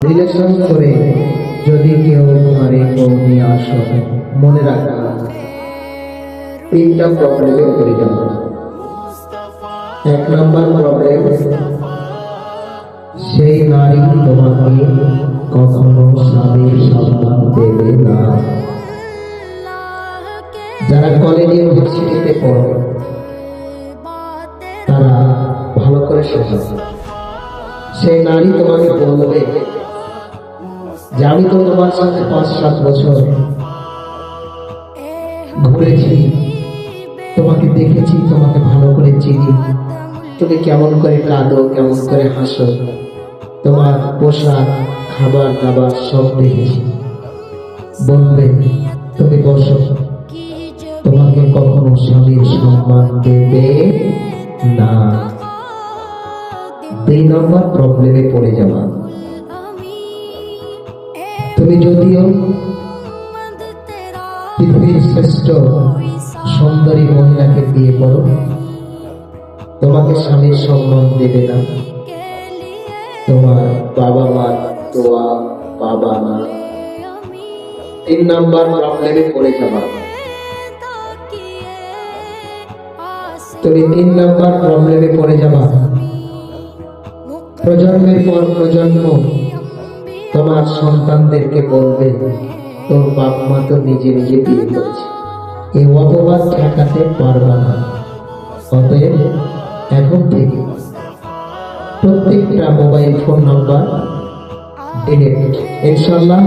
Relation করে যদি কেউ ঘরে বউ নিয়ে আসো, মনে রাখবা তিনটা প্রবলেমে পড়ে যাবে। এক নম্বর প্রবলেম, সেই নারী তোমাকে কখনো স্বামীর সম্মান দেবে না। যারা কলেজে ইউনিভার্সিটিতে পড়ে তারা ভালো করে শোনো, সেই নারী তোমাকে বলবে যে আমি তো তোমার সাথে 5-7 বছর ঘুরেছি, তোমাকে দেখেছি, তোমাকে ভালো করে চিনি, তুমি কেমন করে কাঁদো, কেমন করে হাসো, তোমার পোশাক, খাবার দাবার সব দেখেছি। বলবে তুমি বসো, তোমাকে কখনো স্বামীর সম্মান দেবে না। 2 নম্বর প্রবলেমে পড়ে যাওয়া। তুমি যদিও পৃথিবীর শ্রেষ্ঠ সুন্দরী মহিলাকে বিয়ে করো, তোমাকে স্বামীর সম্মান দেবে না, তোমার বাবা মার দোয়া পাবা না। 3 নম্বর প্রবলেমে পড়ে যাবা। তুমি 3 নম্বর প্রবলেমে পড়ে যাবা। প্রজন্মের পর প্রজন্ম তোমার সন্তানদেরকে বলবে তোর বাপ মা তো নিজে নিজে বিয়ে করেছে। এই অপবাদ ঠেকাতে পারবা না। অতএব এখন থেকে প্রত্যেকটা মোবাইল ফোন নাম্বার ডিলিট, ইনশাআল্লাহ।